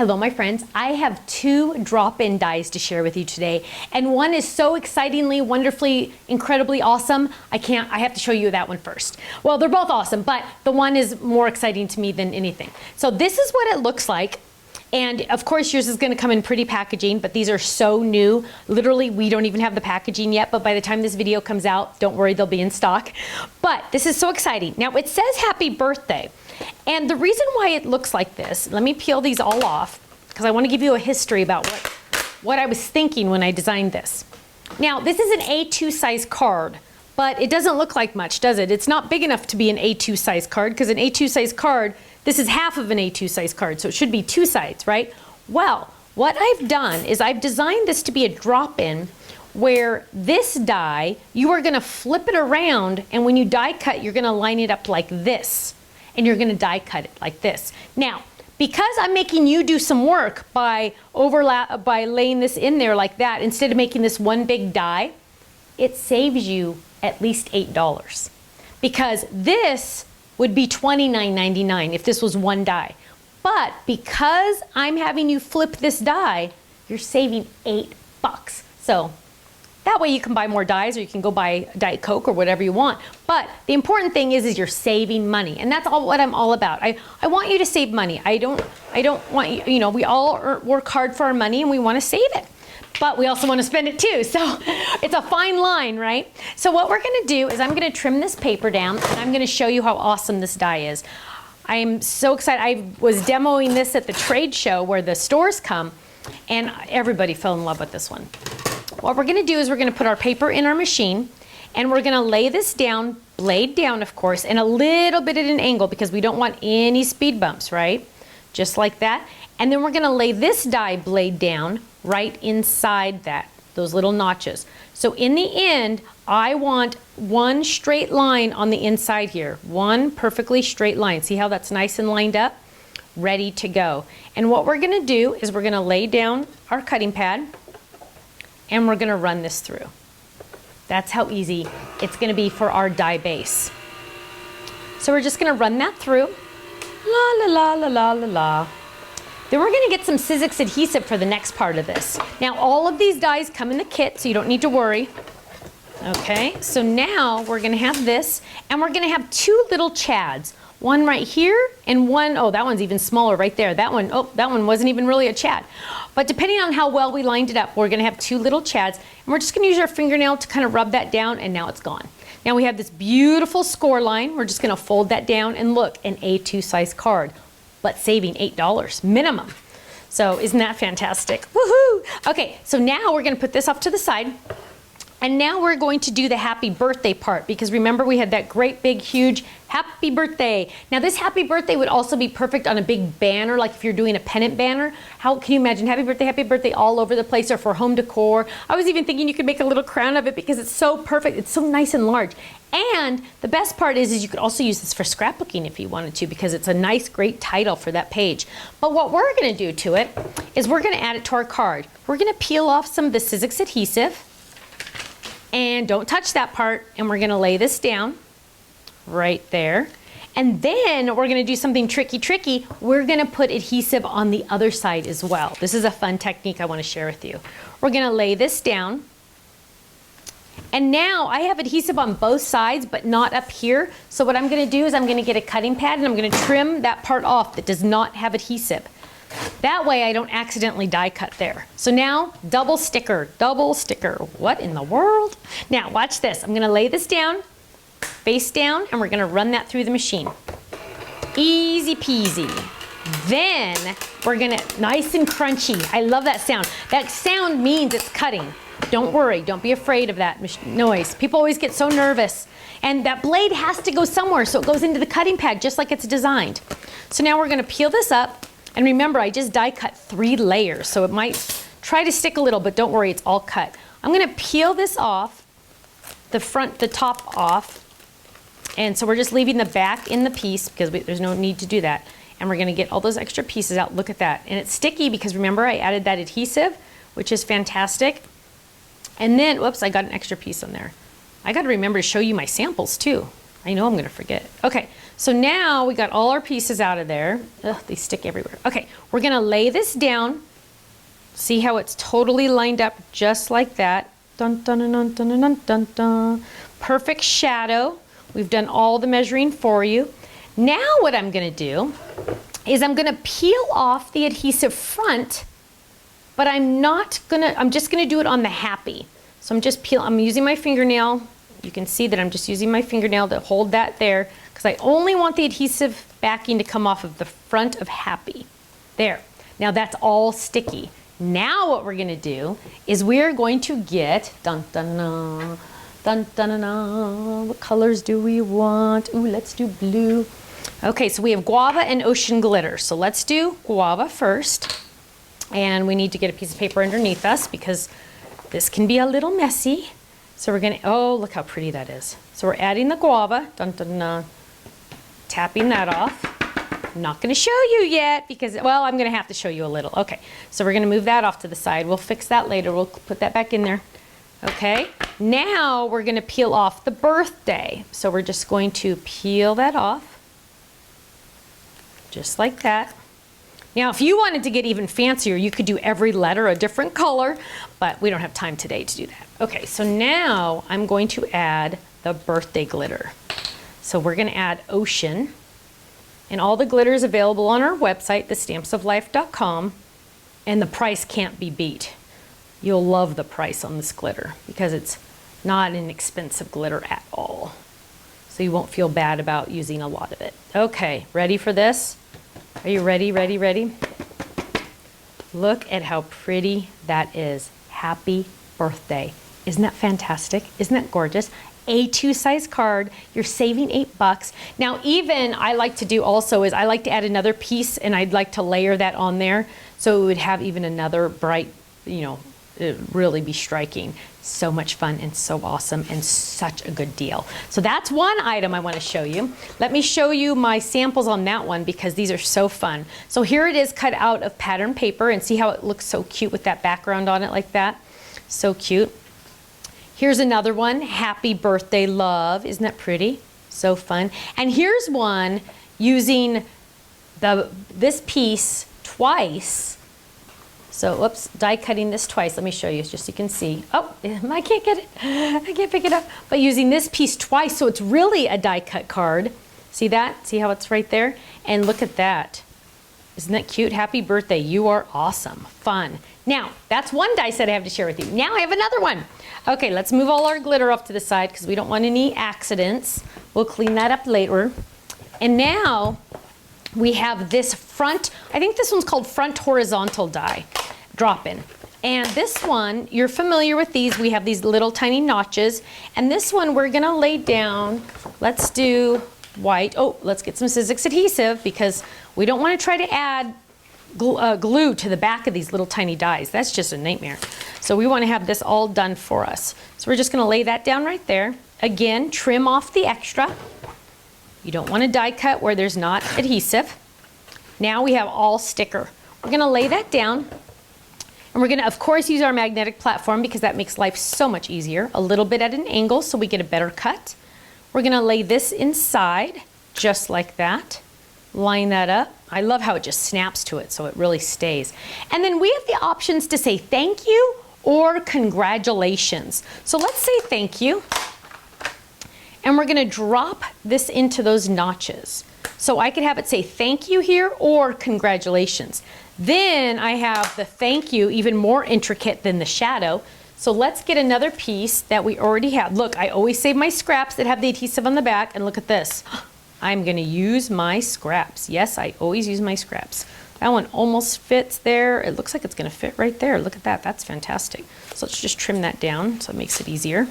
Hello my friends, I have two drop-in dies to share with you today, and one is so excitingly, wonderfully, incredibly awesome, I have to show you that one first. Well, they're both awesome, but the one is more exciting to me than anything. So this is what it looks like, and of course yours is going to come in pretty packaging, but these are so new. Literally, we don't even have the packaging yet, but by the time this video comes out, don't worry, they'll be in stock. But this is so exciting. Now it says happy birthday. And the reason why it looks like this, let me peel these all off because I want to give you a history about what I was thinking when I designed this. Now, this is an A2 size card, but it doesn't look like much, does it? It's not big enough to be an A2 size card because an A2 size card, this is half of an A2 size card, so it should be two sides, right? Well, what I've done is I've designed this to be a drop-in where this die, you are going to flip it around, and when you die cut, you're going to line it up like this. And you're gonna die cut it like this. Now, because I'm making you do some work by laying this in there like that, instead of making this one big die, it saves you at least $8. Because this would be $29.99 if this was one die. But because I'm having you flip this die, you're saving $8. So that way you can buy more dies, or you can go buy Diet Coke or whatever you want. But the important thing is you're saving money, and that's all what I'm all about. I want you to save money. I don't want you know, we all work hard for our money and we want to save it, but we also want to spend it too. So it's a fine line, right? So what we're going to do is I'm going to trim this paper down, and I'm going to show you how awesome this die is. I'm so excited. I was demoing this at the trade show where the stores come, and everybody fell in love with this one. What we're going to do is we're going to put our paper in our machine, and we're going to lay this down, blade down of course, and a little bit at an angle because we don't want any speed bumps, right? Just like that. And then we're going to lay this die blade down right inside that, those little notches. So in the end, I want one straight line on the inside here. One perfectly straight line. See how that's nice and lined up? Ready to go. And what we're going to do is we're going to lay down our cutting pad, and we're going to run this through. That's how easy it's going to be for our die base. So we're just going to run that through. La la la la la la la. Then we're going to get some Sizzix adhesive for the next part of this. Now all of these dies come in the kit, so you don't need to worry. Okay, so now we're going to have this, and we're going to have two little chads. One right here, and one, oh, that one's even smaller right there. That one, oh, that one wasn't even really a chad. But depending on how well we lined it up, we're gonna have two little chads, and we're just gonna use our fingernail to kind of rub that down, and now it's gone. Now we have this beautiful score line. We're just gonna fold that down, and look, an A2 size card, but saving $8 minimum. So isn't that fantastic? Woohoo! Okay, so now we're gonna put this off to the side. And now we're going to do the happy birthday part, because remember we had that great big huge happy birthday. Now this happy birthday would also be perfect on a big banner, like if you're doing a pennant banner. How can you imagine happy birthday all over the place, or for home decor? I was even thinking you could make a little crown of it because it's so perfect. It's so nice and large. And the best part is you could also use this for scrapbooking if you wanted to, because it's a nice, great title for that page. But what we're gonna do to it is we're gonna add it to our card. We're gonna peel off some of the Sizzix adhesive. And don't touch that part, and we're gonna lay this down right there. And then we're gonna do something tricky. We're gonna put adhesive on the other side as well. This is a fun technique I wanna share with you. We're gonna lay this down. And now I have adhesive on both sides, but not up here. So what I'm gonna do is I'm gonna get a cutting pad, and I'm gonna trim that part off that does not have adhesive. That way I don't accidentally die cut there. So now, double sticker. What in the world? Now watch this. I'm gonna lay this down, face down, and we're gonna run that through the machine. Easy peasy. Then we're gonna, nice and crunchy. I love that sound. That sound means it's cutting. Don't worry, don't be afraid of that noise. People always get so nervous. And that blade has to go somewhere, so it goes into the cutting pad just like it's designed. So now we're gonna peel this up. And remember, I just die cut 3 layers, so it might try to stick a little, but don't worry, it's all cut. I'm gonna peel this off, the top off, and so we're just leaving the back in the piece because there's no need to do that. And we're gonna get all those extra pieces out. Look at that. And it's sticky because remember I added that adhesive, which is fantastic. And then, whoops, I got an extra piece on there. I gotta remember to show you my samples too. I know I'm gonna forget. Okay, so now we got all our pieces out of there. Ugh, they stick everywhere. Okay, we're gonna lay this down. See how it's totally lined up just like that. Dun, dun, dun, dun, dun, dun, dun, dun. Perfect shadow. We've done all the measuring for you. Now what I'm gonna do is I'm gonna peel off the adhesive front, but I'm just gonna do it on the happy. So I'm using my fingernail. You can see that I'm just using my fingernail to hold that there because I only want the adhesive backing to come off of the front of happy. There. Now that's all sticky. Now what we're gonna do is we're going to get, dun dun dun, dun dun dun dun, what colors do we want? Ooh, let's do blue. Okay, so we have guava and ocean glitter. So let's do guava first. And we need to get a piece of paper underneath us because this can be a little messy. So we're gonna, oh, look how pretty that is. So we're adding the guava, dun dun dun, tapping that off. I'm not gonna show you yet because, well, I'm gonna have to show you a little. Okay, so we're gonna move that off to the side. We'll fix that later. We'll put that back in there. Okay, now we're gonna peel off the birthday. So we're just going to peel that off, just like that. Now, if you wanted to get even fancier, you could do every letter a different color, but we don't have time today to do that. Okay, so now I'm going to add the birthday glitter. So we're gonna add ocean, and all the glitter is available on our website, thestampsoflife.com, and the price can't be beat. You'll love the price on this glitter because it's not an expensive glitter at all. So you won't feel bad about using a lot of it. Okay, ready for this? Are you ready, ready, ready? Look at how pretty that is. Happy birthday. Isn't that fantastic? Isn't that gorgeous? A2 size card, you're saving $8. Now even I like to do also is I like to add another piece and I'd like to layer that on there so it would have even another bright, you know, it would really be striking. So much fun and so awesome and such a good deal. So that's one item I want to show you. Let me show you my samples on that one because these are so fun. So here it is cut out of pattern paper and see how it looks so cute with that background on it like that. So cute. Here's another one, Happy Birthday Love. Isn't that pretty? So fun. And here's one using this piece twice. So, whoops, die cutting this twice. Let me show you just so you can see. Oh, I can't get it. I can't pick it up. But using this piece twice, so it's really a die cut card. See that? See how it's right there? And look at that. Isn't that cute? Happy birthday. You are awesome. Fun. Now, that's one die set I have to share with you. Now I have another one. Okay, let's move all our glitter off to the side because we don't want any accidents. We'll clean that up later. And now we have this front, I think this one's called front horizontal die, drop-in. And this one, you're familiar with these. We have these little tiny notches. And this one we're gonna lay down. Let's do white. Oh, let's get some Sizzix adhesive because we don't wanna try to add glue to the back of these little tiny dies. That's just a nightmare. So we wanna have this all done for us. So we're just gonna lay that down right there. Again, trim off the extra. You don't want to die cut where there's not adhesive. Now we have all sticker. We're going to lay that down and we're going to of course use our magnetic platform because that makes life so much easier. A little bit at an angle so we get a better cut. We're going to lay this inside just like that. Line that up. I love how it just snaps to it so it really stays. And then we have the options to say thank you or congratulations. So let's say thank you. And we're gonna drop this into those notches. So I could have it say thank you here or congratulations. Then I have the thank you even more intricate than the shadow. So let's get another piece that we already have. Look, I always save my scraps that have the adhesive on the back, and look at this. I'm gonna use my scraps. Yes, I always use my scraps. That one almost fits there. It looks like it's gonna fit right there. Look at that, that's fantastic. So let's just trim that down so it makes it easier.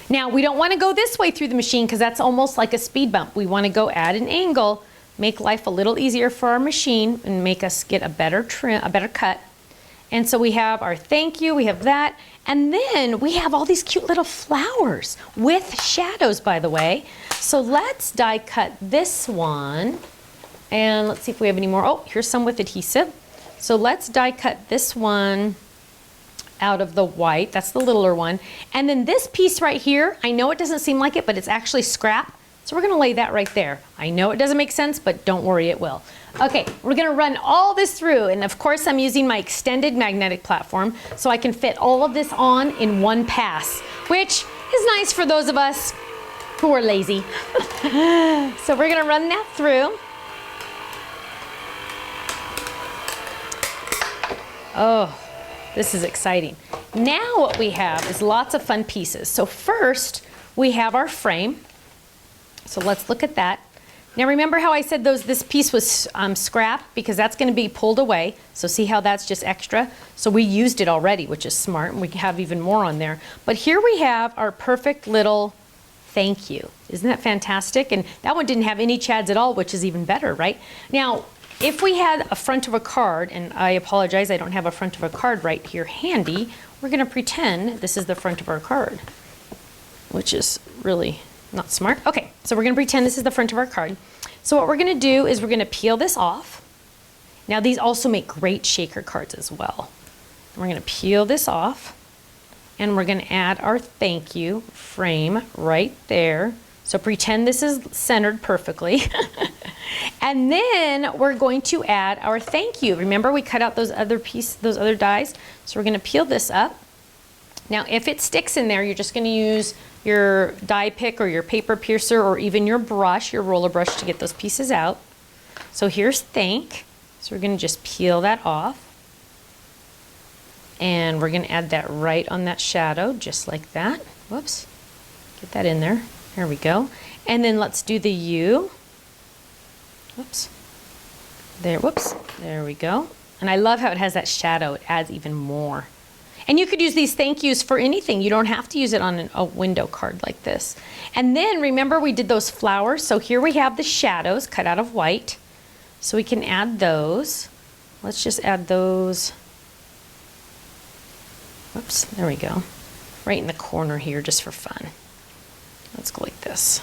Now, we don't want to go this way through the machine because that's almost like a speed bump. We want to go at an angle, make life a little easier for our machine and make us get a better trim, a better cut. And so we have our thank you, we have that, and then we have all these cute little flowers with shadows, by the way. So let's die cut this one, and let's see if we have any more. Oh, here's some with adhesive. So let's die cut this one out of the white. That's the littler one. And then this piece right here, I know it doesn't seem like it, but it's actually scrap. So we're gonna lay that right there. I know it doesn't make sense, but don't worry, it will. Okay, we're gonna run all this through, and of course I'm using my extended magnetic platform so I can fit all of this on in one pass, which is nice for those of us who are lazy. So we're gonna run that through. Oh, this is exciting. Now what we have is lots of fun pieces. So first, we have our frame. So let's look at that. Now remember how I said this piece was scrap, because that's going to be pulled away. So see how that's just extra? So we used it already, which is smart, and we have even more on there. But here we have our perfect little thank you. Isn't that fantastic? And that one didn't have any chads at all, which is even better, right? Now, if we had a front of a card, and I apologize, I don't have a front of a card right here handy, we're going to pretend this is the front of our card, which is really not smart. Okay, so we're going to pretend this is the front of our card. So what we're going to do is we're going to peel this off. Now these also make great shaker cards as well. We're going to peel this off, and we're going to add our thank you frame right there. So pretend this is centered perfectly. And then we're going to add our thank you. Remember we cut out those other dies? So we're going to peel this up. Now if it sticks in there, you're just going to use your die pick or your paper piercer or even your brush, your roller brush, to get those pieces out. So here's thank. So we're going to just peel that off. And we're going to add that right on that shadow, just like that. Whoops. Get that in there. There we go. And then let's do the U. Whoops. There, whoops. There we go. And I love how it has that shadow. It adds even more. And you could use these thank yous for anything. You don't have to use it on a window card like this. And then remember we did those flowers. So here we have the shadows cut out of white. So we can add those. Let's just add those. Whoops, there we go. Right in the corner here just for fun. Let's go like this.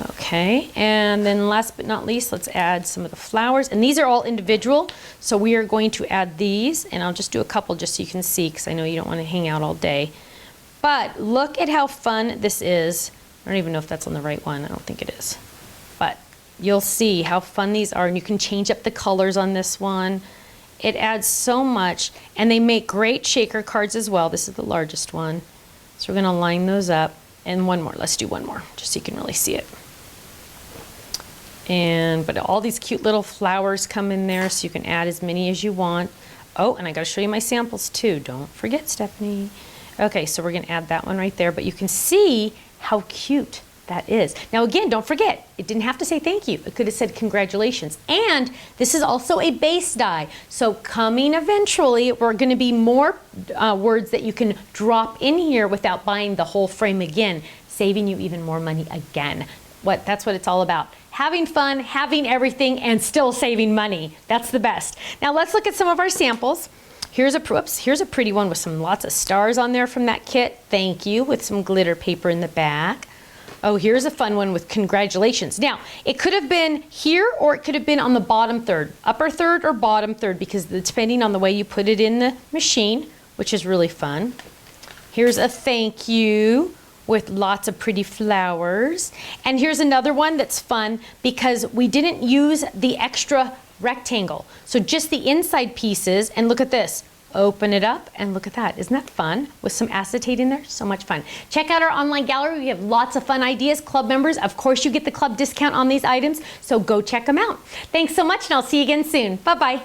Okay, and then last but not least, let's add some of the flowers. And these are all individual, so we are going to add these, and I'll just do a couple just so you can see, because I know you don't want to hang out all day. But look at how fun this is. I don't even know if that's on the right one. I don't think it is. But you'll see how fun these are, and you can change up the colors on this one. It adds so much, and they make great shaker cards as well. This is the largest one. So we're going to line those up. And one more. Let's do one more, just so you can really see it. But all these cute little flowers come in there, so you can add as many as you want. Oh, and I got to show you my samples too. Don't forget, Stephanie. Okay, so we're going to add that one right there, but you can see how cute that is. Now again, don't forget, it didn't have to say thank you. It could have said congratulations. And this is also a base die. So coming eventually, we're going to be more words that you can drop in here without buying the whole frame again, saving you even more money again. That's what it's all about. Having fun, having everything, and still saving money. That's the best. Now let's look at some of our samples. Here's a pretty one with some lots of stars on there from that kit. Thank you, with some glitter paper in the back. Oh, here's a fun one with congratulations. Now, it could have been here or it could have been on the bottom third, upper third or bottom third, because depending on the way you put it in the machine, which is really fun. Here's a thank you with lots of pretty flowers. And here's another one that's fun because we didn't use the extra rectangle. So just the inside pieces, and look at this. Open it up and look at that. Isn't that fun? With some acetate in there, so much fun. Check out our online gallery. We have lots of fun ideas. Club members, of course, you get the club discount on these items, so go check them out. Thanks so much, and I'll see you again soon. Bye-bye.